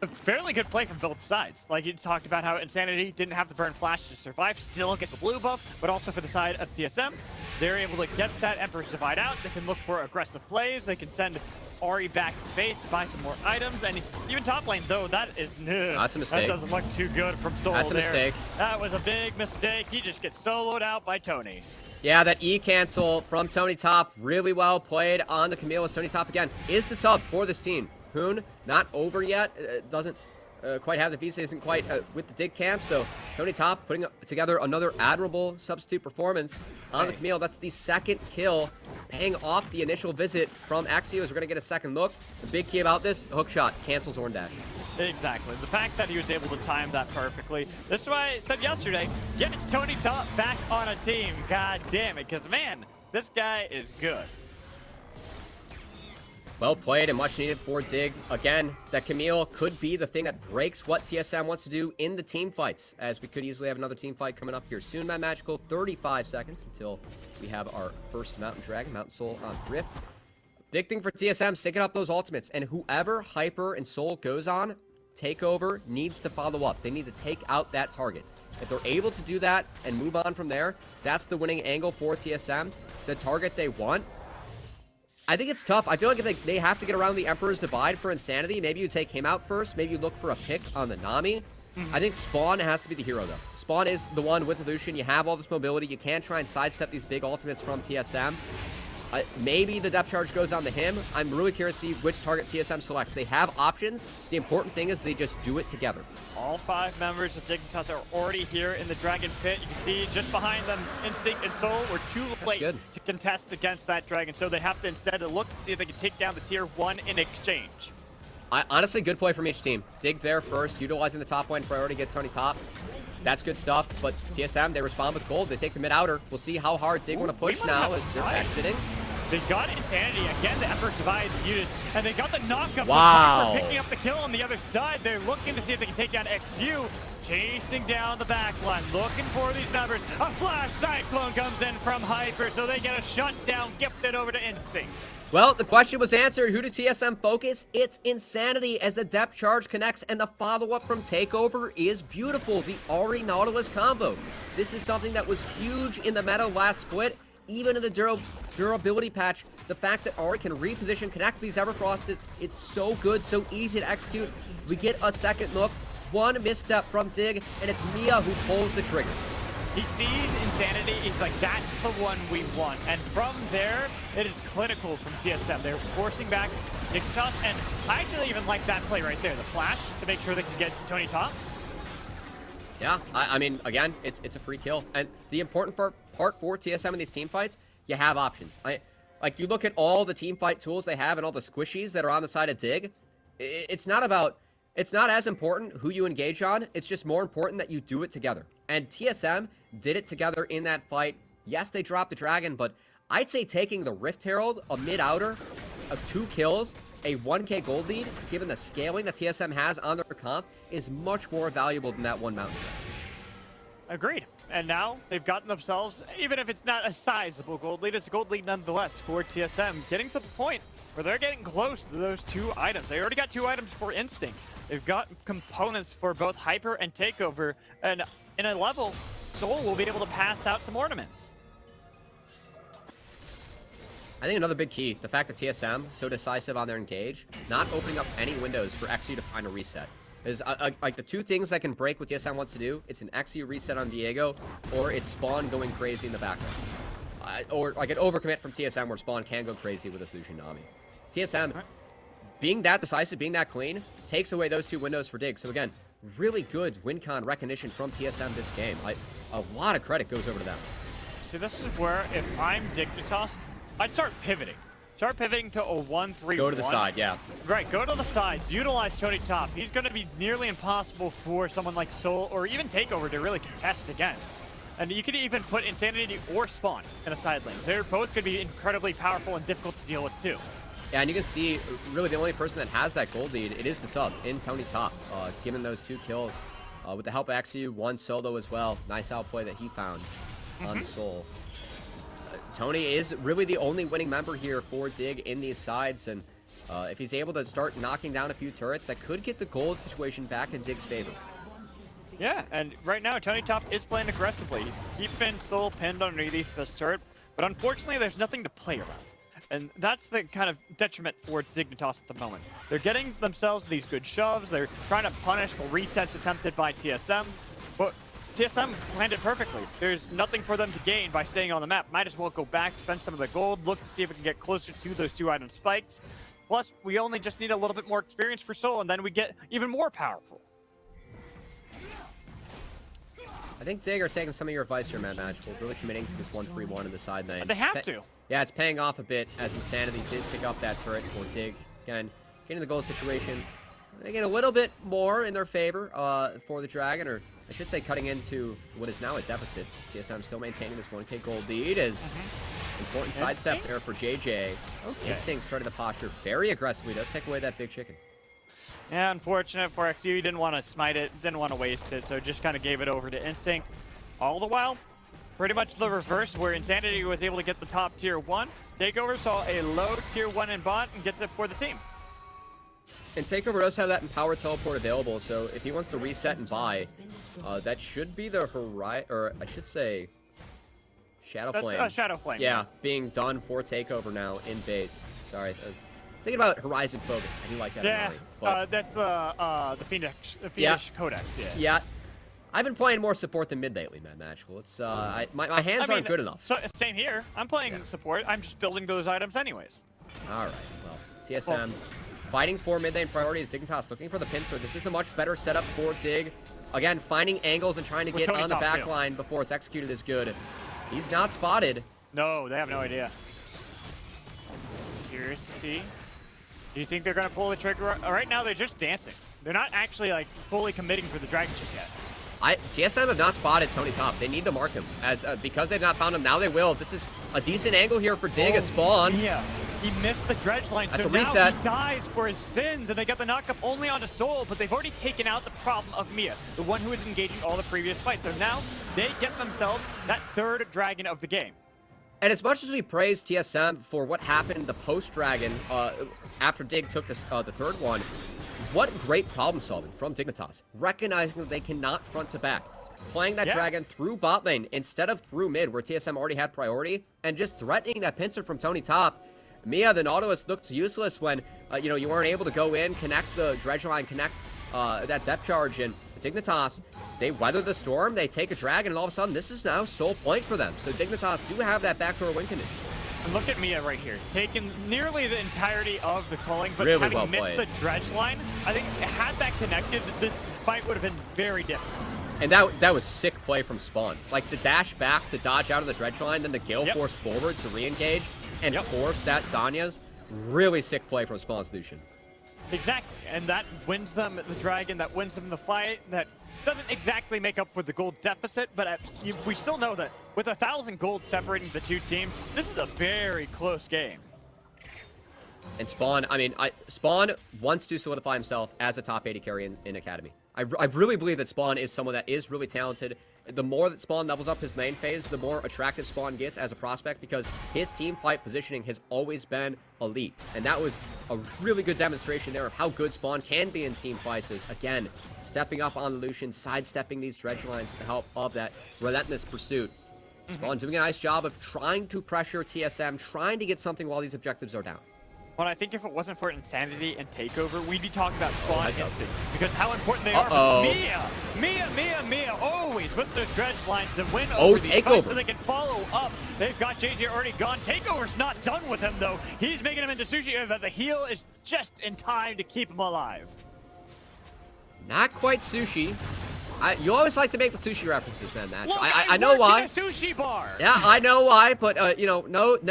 a fairly good play from both sides. Like you talked about how Insanity didn't have the burn flash to survive, still gets the blue buff, but also for the side of TSM, they're able to get that Emperor's Divide out. They can look for aggressive plays. They can send Ahri back to base, buy some more items, and even top lane, though, that is... That's a mistake. That doesn't look too good from Soul. That's a mistake. That was a big mistake. He just gets soloed out by Tony. Yeah, that E cancel from Tony Top, really well played on the Camille as Tony Top, again, is the sub for this team. Hoon, not over yet, doesn't quite have the visa, isn't quite with the dig camp, so Tony Top putting together another admirable substitute performance on the Camille. That's the second kill, paying off the initial visit from Axio as we're going to get a second look. The big key about this, the hook shot cancels Orn Dash. Exactly. The fact that he was able to time that perfectly. This is why I said yesterday, get Tony Top back on a team. God damn it, because man, this guy is good. Well played and much needed for Dig. Again, that Camille could be the thing that breaks what TSM wants to do in the team fights, as we could easily have another team fight coming up here soon. Matt Magical, 35 seconds until we have our first Mountain Dragon, Mountain Soul on Rift. Big thing for TSM, syncing up those ultimates, and whoever Hyper and Soul goes on, Takeover needs to follow up. They need to take out that target. If they're able to do that and move on from there, that's the winning angle for TSM. The target they want. I think it's tough. I feel like if they have to get around the Emperor's Divide for Insanity, maybe you take him out first. Maybe you look for a pick on the Nami. I think Spawn has to be the hero, though. Spawn is the one with the Lucian. You have all this mobility. You can try and sidestep these big ultimates from TSM. Maybe the depth charge goes on to him. I'm really curious to see which target TSM selects. They have options. The important thing is they just do it together. All 5 members of Dignitas are already here in the Dragon Pit. You can see just behind them, Instinct and Soul were too late to contest against that Dragon, so they have to instead look to see if they can take down the Tier 1 in exchange. Honestly, good play from each team. Dig there first, utilizing the top lane priority, get Tony Top. That's good stuff, but TSM, they respond with gold. They take the mid-outer. We'll see how hard Dig want to push now as they're exiting. They got Insanity. Again, the Emperor Divide used, and they got the knockup. Wow. They're picking up the kill on the other side. They're looking to see if they can take down XU. Chasing down the backline, looking for these numbers. A flash cyclone comes in from Hyper, so they get a shutdown gifted over to Instinct. Well, the question was answered. Who did TSM focus? It's Insanity as the depth charge connects, and the follow-up from Takeover is beautiful. The Ahri Nautilus combo. This is something that was huge in the meta last split. even in the durability patch, the fact that Ari can reposition, connect these Everfrosted, it's so good, so easy to execute. We get a second look, one misstep from Dig, and it's Mia who pulls the trigger. He sees Insanity, he's like, that's the one we want. And from there, it is clinical from TSM. They're forcing back Dignitas, and I actually even like that play right there, the flash, to make sure they can get Tony top. Yeah, I mean, again, it's a free kill. And the important part for TSM in these team fights, you have options. Like, you look at all the team fight tools they have and all the squishies that are on the side of Dig, it's not as important who you engage on, it's just more important that you do it together. And TSM did it together in that fight. Yes, they dropped the dragon, but I'd say taking the Rift Herald, a mid-outer of 2 kills, a 1k gold lead, given the scaling that TSM has on their comp, is much more valuable than that one mountain. Agreed. And now they've gotten themselves, even if it's not a sizable gold lead, it's a gold lead nonetheless for TSM, getting to the point where they're getting close to those 2 items. They already got 2 items for Instinct. They've got components for both Hyper and Takeover, and in a level, Soul will be able to pass out some ornaments. I think another big key, the fact that TSM, so decisive on their engage, not opening up any windows for XU to find a reset. Is like the 2 things that can break what TSM wants to do, it's an XU reset on Diego, or it's Spawn going crazy in the background. Or like an overcommit from TSM where Spawn can go crazy with a Lucian Nami. TSM, being that decisive, being that clean, takes away those 2 windows for Dig. So again, really good win con recognition from TSM this game. A lot of credit goes over to them. See, this is where, if I'm Dignitas, I'd start pivoting. Start pivoting to a 1-3-1. Go to the side, yeah. Right, go to the sides. Utilize Tony top. He's going to be nearly impossible for someone like Soul or even Takeover to really contest against. And you could even put Insanity or Spawn in a side lane. They're both going to be incredibly powerful and difficult to deal with too. Yeah, and you can see, really the only person that has that gold lead, it is the sub in Tony top, given those 2 kills. With the help of XU, 1 solo as well. Nice outplay that he found on Soul. Tony is really the only winning member here for Dig in these sides, and if he's able to start knocking down a few turrets, that could get the gold situation back in Dig's favor. Yeah, and right now, Tony Top is playing aggressively. He's keeping Soul pinned underneath this turret, but unfortunately, there's nothing to play around. And that's the kind of detriment for Dignitas at the moment. They're getting themselves these good shoves, they're trying to punish the resets attempted by TSM, but TSM planned it perfectly. There's nothing for them to gain by staying on the map. Might as well go back, spend some of the gold, look to see if we can get closer to those 2 item spikes. Plus, we only just need a little bit more experience for Soul, and then we get even more powerful. I think Dig are taking some of your advice here, Matt Magical, really committing to this 1-3-1 in the side lane. They have to. Yeah, it's paying off a bit as Insanity did pick up that turret for Dig. Again, getting the gold situation. They get a little bit more in their favor for the Dragon, or I should say cutting into what is now a deficit. TSM still maintaining this 1k gold lead as important sidestep there for JJ. Okay. Instinct starting the posture very aggressively, does take away that big chicken. Yeah, unfortunate for XU. He didn't want to smite it, didn't want to waste it, so just kind of gave it over to Instinct. All the while, pretty much the reverse, where Insanity was able to get the top tier 1. Takeover saw a low tier 1 in bot and gets it for the team. And Takeover does have that Empower Teleport available, so if he wants to reset and buy, that should be the Horizon, or I should say, Shadow Flame. Shadow Flame. Yeah, being done for Takeover now in base. Sorry, I was thinking about Horizon Focus. I do like that. Yeah, but that's the Fiendish Codex. Yeah. Yeah. I've been playing more support than mid lately, man. Magical. It's my hands aren't good enough. So, same here. I'm playing support. I'm just building those items anyways. All right. Well, TSM fighting for mid lane priority is Dignitas looking for the pincer. This is a much better setup for Dig. Again, finding angles and trying to get on the back line before it's executed is good. He's not spotted. No, they have no idea. Curious to see. Do you think they're going to pull the trigger? Right now, they're just dancing. They're not actually like fully committing for the dragon just yet. TSM have not spotted Tony Top. They need to mark him as because they've not found him. Now they will. This is a decent angle here for Dig. A spawn. Yeah, he missed the dredge line. That's so a reset. Now he dies for his sins, and they got the knockup only onto Soul. But they've already taken out the problem of Mia, the one who was engaging all the previous fights. So now they get themselves that 3rd dragon of the game. And as much as we praise TSM for what happened in the post-dragon after Dig took the 3rd one, what great problem solving from Dignitas, recognizing that they cannot front to back. playing that Yeah. dragon through bot lane instead of through mid, where TSM already had priority, and just threatening that pincer from Tony Top. Mia, the Nautilus, looked useless when, you weren't able to go in, connect the dredge line, connect that depth charge, and Dignitas, they weather the storm, they take a dragon, and all of a sudden, this is now sole point for them. So Dignitas do have that backdoor win condition. And look at Mia right here, taking nearly the entirety of the culling, but Really having well missed played. the dredge line. I think had that connected, this fight would have been very different. And that was sick play from Spawn. Like, the dash back to dodge out of the dredge line, then the Gale Yep. Force forward to re-engage, and Yep. force that Zanya's. Really sick play from Spawn's Lucian. Exactly, and that wins them the dragon, that wins them the fight, that doesn't exactly make up for the gold deficit, but we still know that with 1,000 gold separating the two teams, this is a very close game. And Spawn, Spawn wants to solidify himself as a top 80 carry in Academy. I really believe that Spawn is someone that is really talented. The more that Spawn levels up his lane phase, the more attractive Spawn gets as a prospect, because his team fight positioning has always been elite. And that was a really good demonstration there of how good Spawn can be in team fights, is, again, stepping up on the Lucian, sidestepping these dredge lines with the help of that relentless pursuit. Spawn doing a nice job of trying to pressure TSM, trying to get something while these objectives are down. But I think if it wasn't for Insanity and Takeover, we'd be talking about Spawn that's up. Instinct, because how important they Uh-oh. are. Mia, always with those dredge lines that win Oh, over these Takeover. fights so they can follow up. They've got JJ already gone. Takeover's not done with him, though. He's making him into sushi, but the heal is just in time to keep him alive. Not quite sushi. You always like to make the sushi references, man, Match. Look, I know work why. in a sushi bar. Yeah, I know why, but no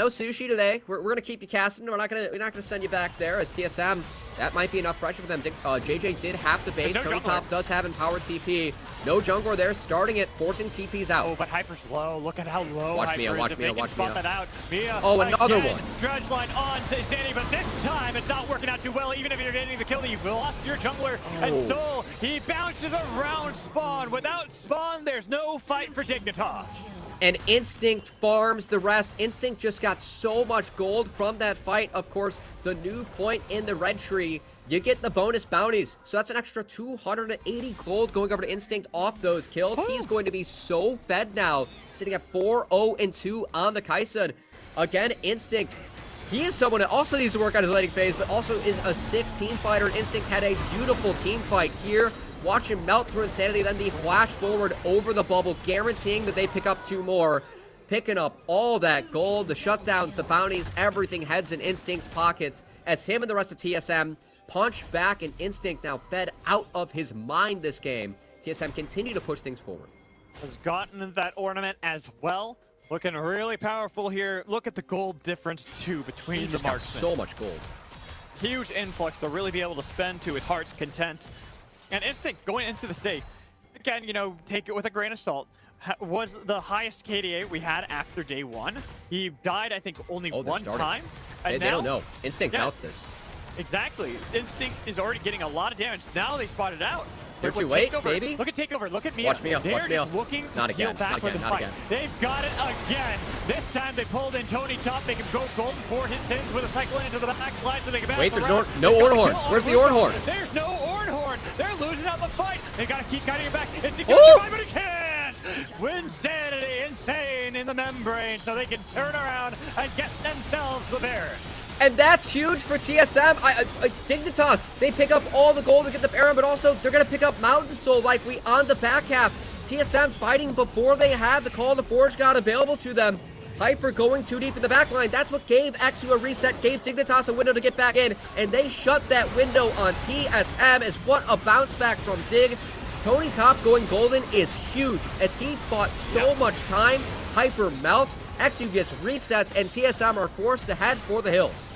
sushi today. We're gonna keep you casting. We're not gonna send you back there as TSM. That might be enough pressure for them. JJ did have the base. There's no Tony jungler. Top does have empowered TP. No jungler there, starting it, forcing TPs out. Oh, but Hyper's low. Look at how low Watch Hyper Mia, is. watch If Mia, they can watch spot Mia. that out. Mia, Oh, another again, one. Dredge line on to Zanny, but this time it's not working out too well. Even if you're getting the kill, you've lost your jungler. And Oh. Soul, he bounces around Spawn. Without Spawn, there's no fight for Dignitas. And Instinct farms the rest. Instinct just got so much gold from that fight. Of course, the new point in the red tree, you get the bonus bounties. So that's an extra 280 gold going over to Instinct off those kills. Woo. He's going to be so fed now, sitting at 4-0-2 on the Kaisen. Again, Instinct, he is someone that also needs to work on his laning phase, but also is a sick team fighter. Instinct had a beautiful team fight here. Watch him melt through Insanity, then the flash forward over the bubble, guaranteeing that they pick up 2 more. Picking up all that gold, the shutdowns, the bounties, everything heads in Instinct's pockets as him and the rest of TSM punch back, and Instinct now fed out of his mind this game. TSM continue to push things forward. Has gotten that ornament as well. Looking really powerful here. Look at the gold difference, too, between He the just got marksmen. so much gold. Huge influx to really be able to spend to his heart's content. And Instinct going into the state, again, take it with a grain of salt, was the highest KDA we had after day 1. He died, I think, only Oh, they're one starting. time. They And don't now- know. Instinct Yeah. melts this. Exactly. Instinct is already getting a lot of damage. Now they spotted out. They're But too with late, Takeover, baby. Look at Takeover. Look at Mia. Watch Mia, They're watch Mia. just looking to Not heal again, back not for the again, not fight. again. They've got it again. This time they pulled in Tony Top. They can go golden for his sins with a cycle into the back line so they can Wait, bounce there's around. no They've got Ornhorn. a kill on Where's the Rufus. Ornhorn? There's no Ornhorn. They're losing out the fight. They gotta keep cutting it back. Instinct Ooh! can survive, but he can't. Insanity, insane in the membrane, so they can turn around and get themselves the bear. And that's huge for TSM. Dignitas, they pick up all the gold to get the Baron, but also they're going to pick up Mountain Soul likely on the back half. TSM fighting before they had the Call of the Forge God available to them. Hyper going too deep in the back line. That's what gave XU a reset, gave Dignitas a window to get back in, and they shut that window on TSM. As what a bounce back from Dig. Tony Top going golden is huge as he fought so much time. Hyper melts, XU gets resets, and TSM are forced to head for the hills.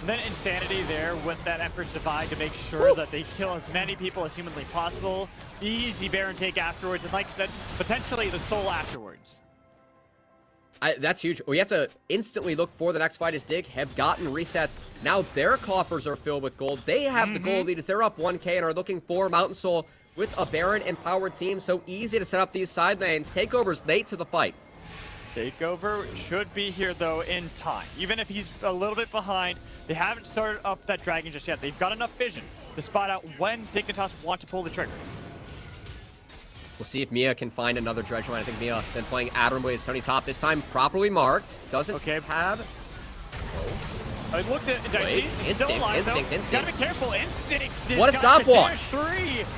And then Insanity there with that Emperor's Divide to make sure that they kill as many people as humanly possible. Easy Baron take afterwards, and like you said, potentially the soul afterwards. That's huge. We have to instantly look for the next fight as Dig have gotten resets. Now their coffers are filled with gold. They have the gold lead as they're up 1K and are looking for Mountain Soul with a Baron empowered team. So easy to set up these side lanes. Takeover's late to the fight. Takeover should be here, though, in time. Even if he's a little bit behind, they haven't started up that dragon just yet. They've got enough vision to spot out when Dignitas want to pull the trigger. We'll see if Mia can find another dredge line. I think Mia been playing admirably as Tony Top, this time properly marked. Doesn't have... I looked at Wait, Instinct. Gotta be careful. Instinct. What a stopwatch!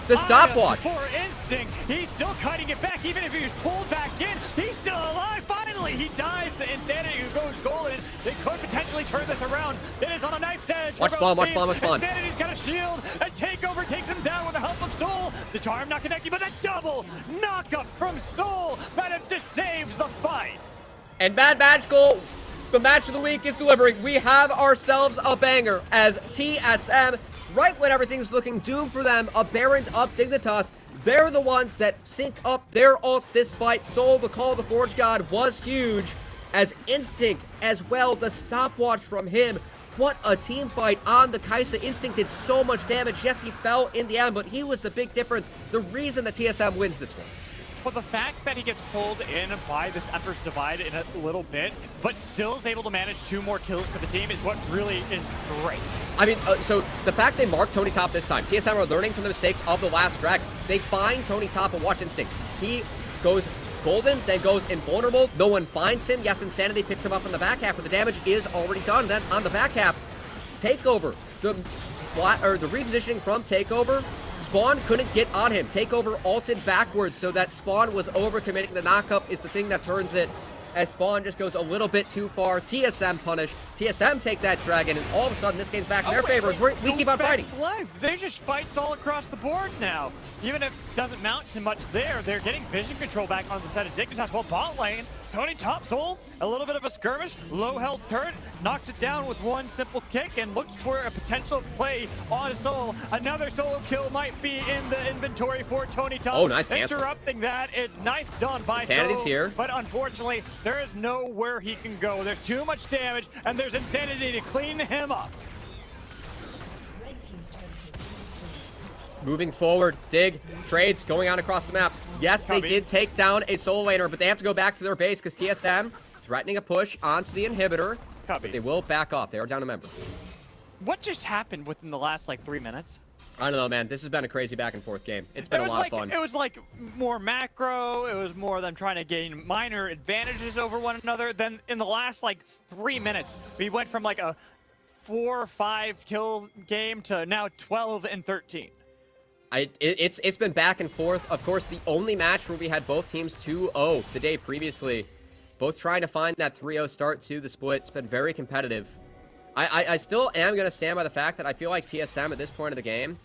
The stopwatch. For Instinct, he's still cutting it back. Even if he was pulled back in, he's still alive. Finally, he dies to Insanity, who goes golden. They could potentially turn this around. It is on a knife's edge. Watch spawn, watch spawn, watch spawn. Insanity's got a shield. A takeover takes him down with the help of Soul. The charm not connecting, but a double knockup from Soul managed to save the fight. And Mad Magical, the match of the week is delivering. We have ourselves a banger as TSM, right when everything's looking doomed for them, a Baron up Dignitas. They're the ones that synced up their ults this fight. Soul, the Call of the Forge God, was huge. As Instinct as well, the stopwatch from him. What a team fight on the Kai'Sa. Instinct did so much damage. Yes, he fell in the end, but he was the big difference. The reason that TSM wins this one. Well, the fact that he gets pulled in by this Emperor's Divide in a little bit, but still is able to manage 2 more kills for the team is what really is great. I mean, so the fact they marked Tony Top this time, TSM are learning from the mistakes of the last dragon. They find Tony Top and watch Instinct. He goes golden, then goes invulnerable. No one finds him. Yes, Insanity picks him up in the back half, but the damage is already done. Then on the back half, Takeover, the repositioning from Takeover, Spawn couldn't get on him. Takeover ulted backwards so that Spawn was overcommitting. The knockup is the thing that turns it, as Spawn just goes a little bit too far. TSM punish. TSM take that dragon, and all of a sudden this game's back in their favor. We keep on fighting. Life. They just fights all across the board now. Even if it doesn't mount to much there, they're getting vision control back on the side of Dignitas. Well, bot lane, Tony Top Soul, a little bit of a skirmish, low health turret, knocks it down with one simple kick and looks for a potential play on Soul. Another solo kill might be in the inventory for Tony Top. Oh, nice cancel. Interrupting that. It's nice done by Insanity's Soul, here. but unfortunately, there is nowhere he can go. There's too much damage, and there's Insanity to clean him up. Moving forward, Dig, trades going on across the map. Yes, they did take down a solo laner, but they have to go back to their base because TSM threatening a push onto the inhibitor. But they will back off. They are down a member. What just happened within the last, 3 minutes? I don't know, man. This has been a crazy back and forth game. It's been a lot of fun. It was more macro. It was more them trying to gain minor advantages over one another. Then in the last 3 minutes, we went from a 4 or 5 kill game to now 12 and 13. It's been back and forth. Of course, the only match where we had both teams 2-0 the day previously, both trying to find that 3-0 start to the split. It's been very competitive. I still am going to stand by the fact that I feel like TSM at this point of the game,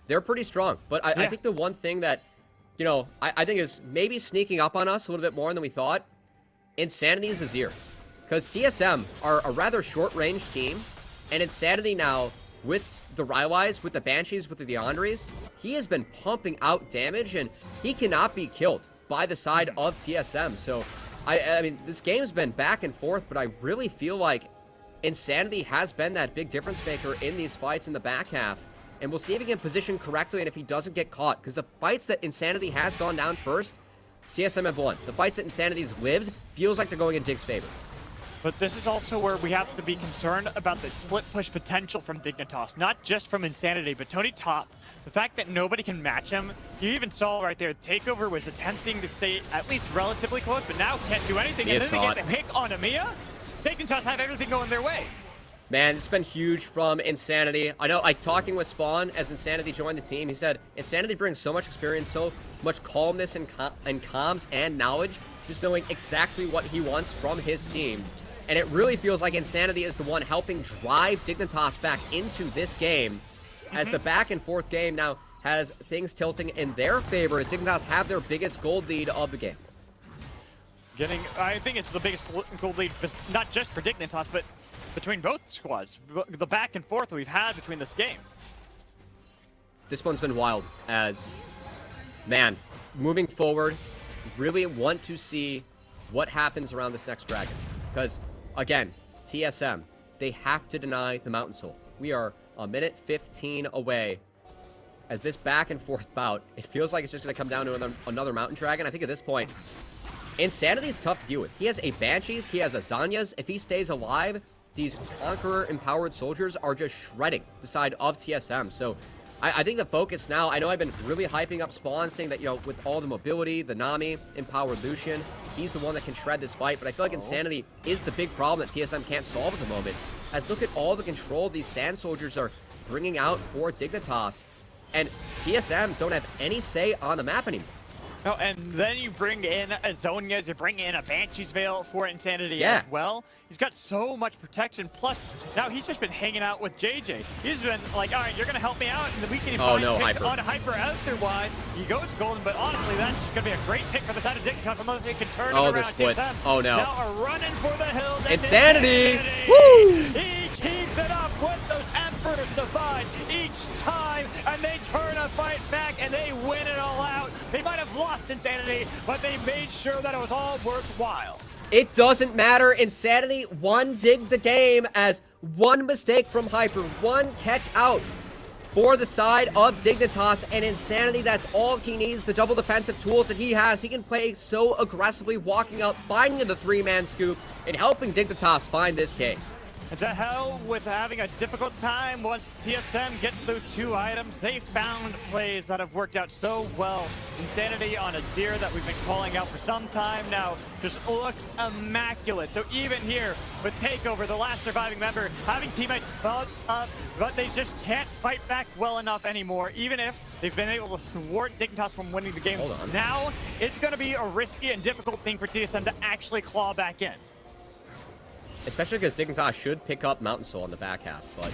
they're pretty strong. But I think the one thing that, I think is maybe sneaking up on us a little bit more than we thought, Insanity is Azir. Because TSM are a rather short-range team, and Insanity now, with the Raiwais, with the Banshees, with the Deandres, he has been pumping out damage, and he cannot be killed by the side of TSM. So, I mean, this game's been back and forth, but I really feel like Insanity has been that big difference maker in these fights in the back half. And we'll see if he can position correctly and if he doesn't get caught. Because the fights that Insanity has gone down first, TSM have won. The fights that Insanity's lived feels like they're going in Dig's favor. But this is also where we have to be concerned about the split push potential from Dignitas. Not just from Insanity, but Tony Top. The fact that nobody can match him. You even saw right there, Takeover was attempting to stay at least relatively close, but now can't do anything. And then they get the pick on Amia. Dignitas have everything going their way. Man, it's been huge from Insanity. I know, talking with Spawn as Insanity joined the team, he said, Insanity brings so much experience, so much calmness and comms and knowledge, just knowing exactly what he wants from his team. And it really feels like Insanity is the one helping drive Dignitas back into this game, as the back and forth game now has things tilting in their favor as Dignitas have their biggest gold lead of the game. I think it's the biggest gold lead, not just for Dignitas, but between both squads. The back and forth we've had between this game. This one's been wild as, man, moving forward, really want to see what happens around this next dragon. Because, again, TSM, they have to deny the Mountain Soul. We are a minute 15 away. As this back and forth bout, it feels like it's just going to come down to another Mountain Dragon. I think at this point, Insanity is tough to deal with. He has a Banshees, he has a Zanyas. If he stays alive, these Conqueror-empowered soldiers are just shredding the side of TSM. So I think the focus now, I know I've been really hyping up Spawn, saying that, you know, with all the mobility, the Nami, empowered Lucian, he's the one that can shred this fight, but I feel like Insanity is the big problem that TSM can't solve at the moment. As look at all the control these Sand Soldiers are bringing out for Dignitas, and TSM don't have any say on the map anymore. No, and then you bring in a Zonias, you bring in a Banshee's Veil for Insanity as well. He's got so much protection, plus now he's just been hanging out with JJ. He's been like, all right, you're going to help me out, and the weekend find picks on Hyper otherwise. He goes Golden, but honestly, that's just going to be a great pick for the side of Dignitas unless he can turn it around. TSM. Oh, no. Now are running for the hills. Insanity! Woo! He keeps it up with those Emperor's Divides each time, and they turn a fight back, and they win it all out. They might have lost Insanity, but they made sure that it was all worthwhile. It doesn't matter. Insanity won Dig the game as one mistake from Hyper, one catch out for the side of Dignitas, and Insanity, that's all he needs. The double defensive tools that he has, he can play so aggressively, walking up, finding the three-man scoop, and helping Dignitas find this game. And to hell with having a difficult time once TSM gets those 2 items. They found plays that have worked out so well. Insanity on Azir that we've been calling out for some time now just looks immaculate. So even here with Takeover, the last surviving member, having teammates bugged up, but they just can't fight back well enough anymore, even if they've been able to thwart Dignitas from winning the game. Now it's going to be a risky and difficult thing for TSM to actually claw back in. Especially because Dignitas should pick up Mountain Soul on the back half, but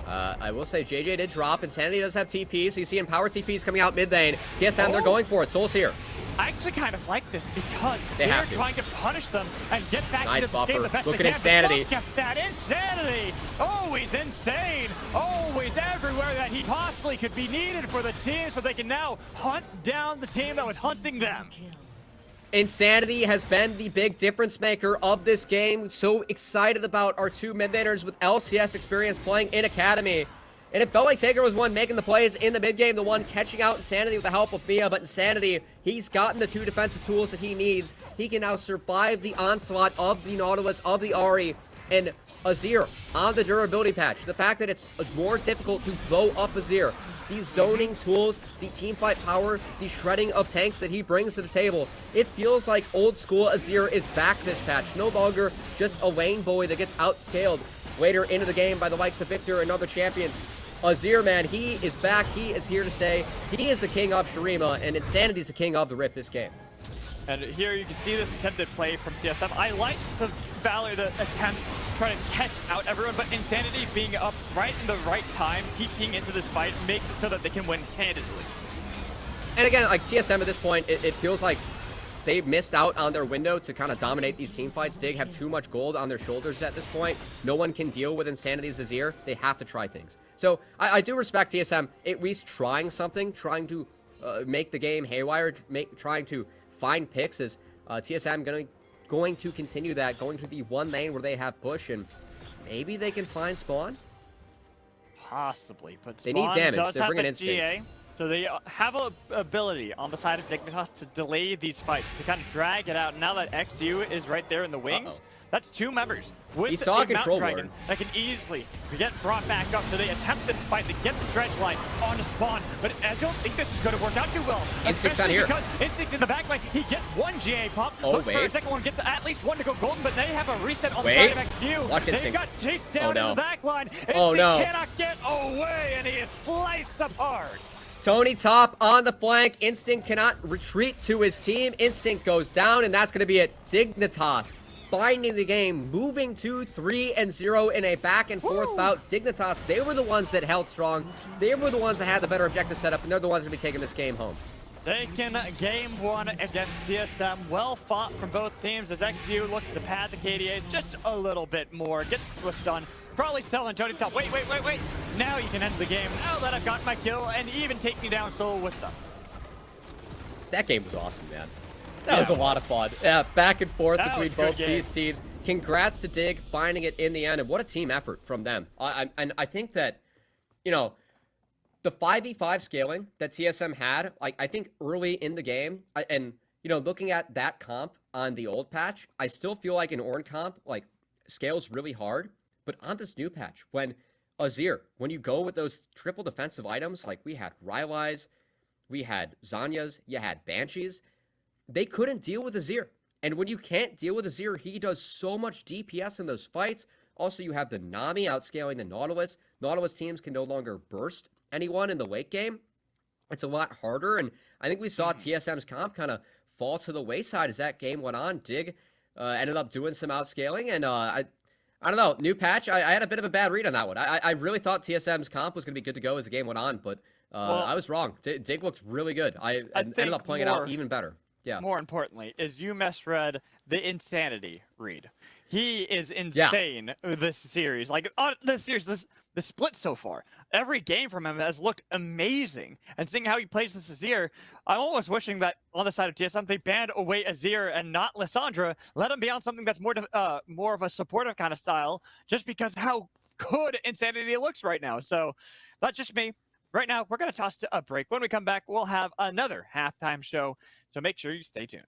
I will say JJ did drop. Insanity does have TP, so you see Empower TPs coming out mid lane. TSM, they're going for it. Soul's here. I actually kind of like this because they're trying to punish them and get back into this game the best Look they at Insanity. Look at that Insanity! Always insane! Always everywhere that he possibly could be needed for the team, so they can now hunt down the team that was hunting them. Insanity has been the big difference maker of this game. So excited about our 2 mid laners with LCS experience playing in Academy. And it felt like Taker was one making the plays in the mid game, the one catching out Insanity with the help of Mia. But Insanity, he's gotten the 2 defensive tools that he needs. He can now survive the onslaught of the Nautilus, of the Ahri, and Azir on the durability patch. The fact that it's more difficult to blow up Azir. These zoning tools, the teamfight power, the shredding of tanks that he brings to the table. It feels like old school Azir is back this patch. No longer just a lane bully that gets outscaled later into the game by the likes of Victor and other champions. Azir, man, he is back. He is here to stay. He is the king of Shurima, and Insanity is the king of the Rift this game. And here you can see this attempted play from TSM. I like the Valor, the attempt to try to catch out everyone, but Insanity being up right in the right time, TPing into this fight, makes it so that they can win handedly. And again, like TSM at this point, it feels like they've missed out on their window to kind of dominate these team fights. Dig have too much gold on their shoulders at this point. No one can deal with Insanity's Azir. They have to try things. So I do respect TSM at least trying something, trying to make the game haywire, trying to find picks. As TSM going to continue that, going to the one lane where they have push, and maybe they can find Spawn. Possibly, but they Spawn need damage. does They're have bringing the instincts. GA, so they have an ability on the side of Dignitas to delay these fights, to kind of drag it out. Now that XU is right there in the wings, that's 2 members with saw a Mountain Dragon that can easily get brought back up. So they attempt this fight to get the dredge line onto Spawn, but I don't think this is going to work out too well. Especially because Instinct's in the back line. He gets 1 GA pop. For a second one, gets at least 1 to go golden, but they have a reset on the side of XU. They've got chased down in the back line. Instinct cannot get away, and he is sliced apart. Tony top on the flank. Instinct cannot retreat to his team. Instinct goes down, and that's going to be it. Dignitas finding the game, moving to 3-0 in a back-and-forth bout. Dignitas, they were the ones that held strong. They were the ones that had the better objective setup, and they're the ones that will be taking this game home. Taking game 1 against TSM. Well fought from both teams as XU looks to pad the KDAs just a little bit more. Gets the stun. Probably telling Tony top, wait. Now you can end the game. Now that I've got my kill and even take me down solo with them. That game was awesome, man. That was a lot of fun. Yeah, back and forth between both these teams. Congrats to Dig finding it in the end, and what a team effort from them. And I think that, you know, the 5v5 scaling that TSM had, like, I think early in the game, and, you know, looking at that comp on the old patch, I still feel like an Ornn comp, like, scales really hard. But on this new patch, when Azir, when you go with those triple defensive items, like we had Rylai's, we had Zanya's, you had Banshees, they couldn't deal with Azir. And when you can't deal with Azir, he does so much DPS in those fights. Also, you have the Nami outscaling the Nautilus. Nautilus teams can no longer burst anyone in the late game. It's a lot harder, and I think we saw TSM's comp kind of fall to the wayside as that game went on. Dig ended up doing some outscaling, and I don't know, new patch. I had a bit of a bad read on that one. I really thought TSM's comp was going to be good to go as the game went on, but I was wrong. Dig looked really good. I ended up playing it out even better. Yeah. More importantly, is you misread the insanity read. He is insane this series. Like this series, the split so far. Every game from him has looked amazing. And seeing how he plays this Azir, I'm almost wishing that on the side of TSM they banned away Azir and not Lissandra. Let him be on something that's more of a supportive kind of style, just because how good insanity looks right now. So that's just me. Right now, we're going to toss to a break. When we come back, we'll have another halftime show. So make sure you stay tuned.